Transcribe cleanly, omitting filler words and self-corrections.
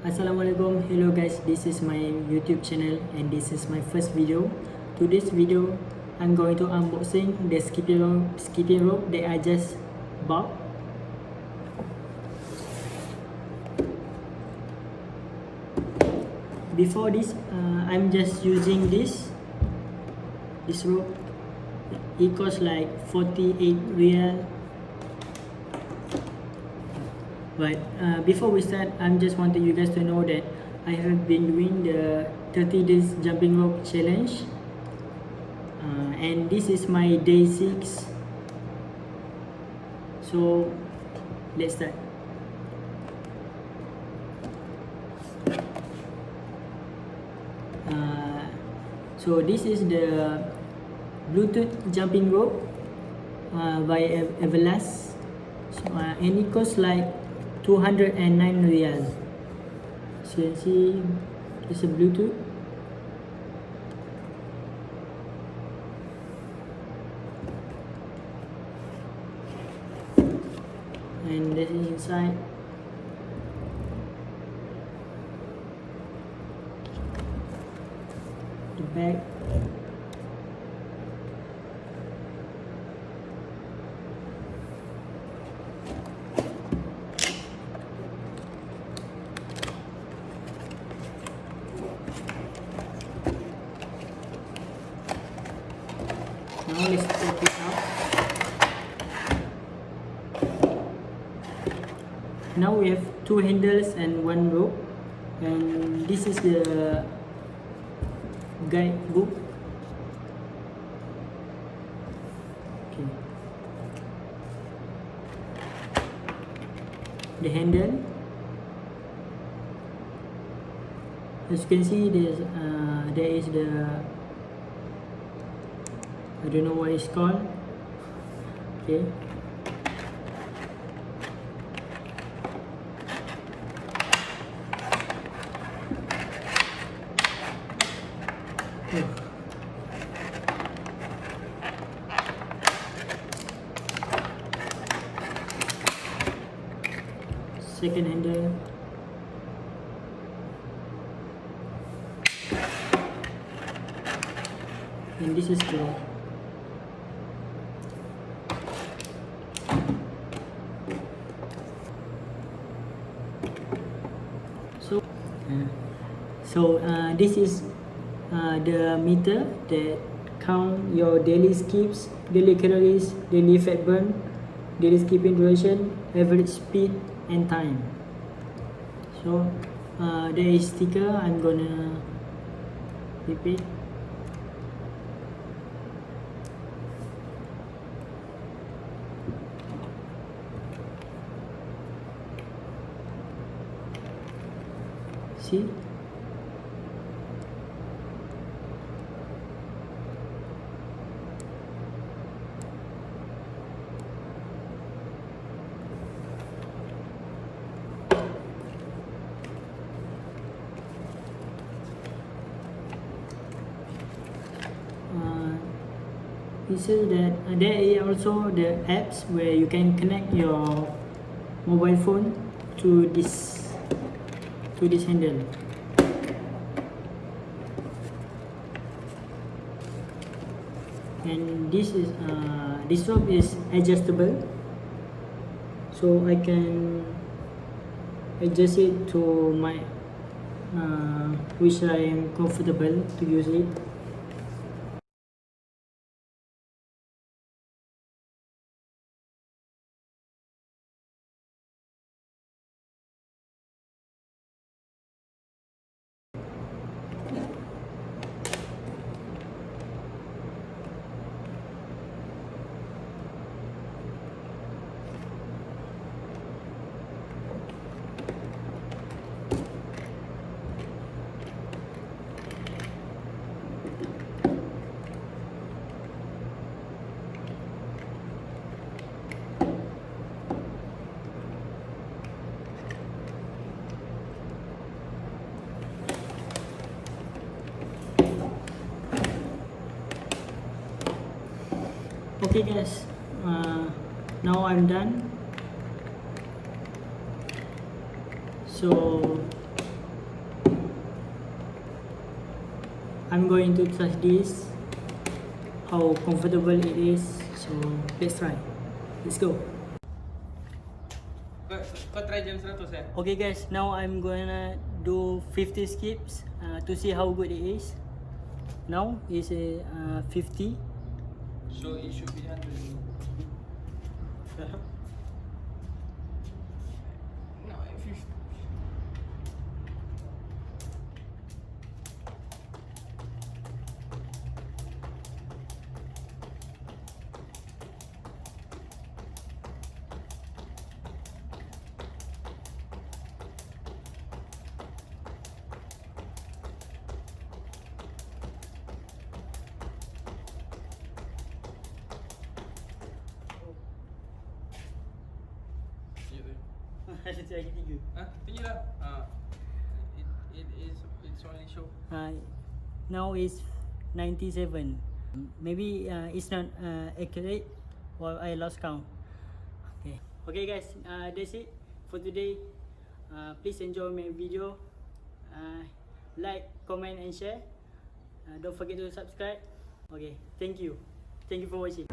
Assalamualaikum, hello guys, this is my YouTube channel and this is my first video. Today's video, I'm going to unboxing the skipping rope that I just bought. Before this, I'm just using this rope. It costs like 48 real. But before we start, I'm just wanting you guys to know that I have been doing the 30 days jumping rope challenge, and this is my day 6. So let's start. So this is the Bluetooth jumping rope by Everlast, so, and it costs like 209 real. So you can see it's a Bluetooth. And this is inside. The bag. Now let's take it out. Now we have 2 handles and 1 rope, and this is the guidebook. Okay. The handle, as you can see, there is the, I don't know what it's called. Okay. Second handle. And this is the this is the meter that count your daily skips, daily calories, daily fat burn, daily skipping duration, average speed and time. So there is sticker. I'm gonna repeat. See? It says that there is also the apps where you can connect your mobile phone to this handle. And this rope is adjustable, so I can adjust it to my which I am comfortable to use it. Okay guys, now I'm done. So I'm going to touch this, how comfortable it is. So let's try. Let's go. Kau try jam 100 ya? Okay guys, now I'm gonna do 50 skips to see how good it is. Now is 50. So it should be 100. No, 50. Ada lagi 3. Ah, tunjuk lah. It's only show. Now is 97. Maybe it's not accurate or I lost count. Okay guys, that's it for today. Please enjoy my video. Like, comment and share. Don't forget to subscribe. Okay, thank you for watching.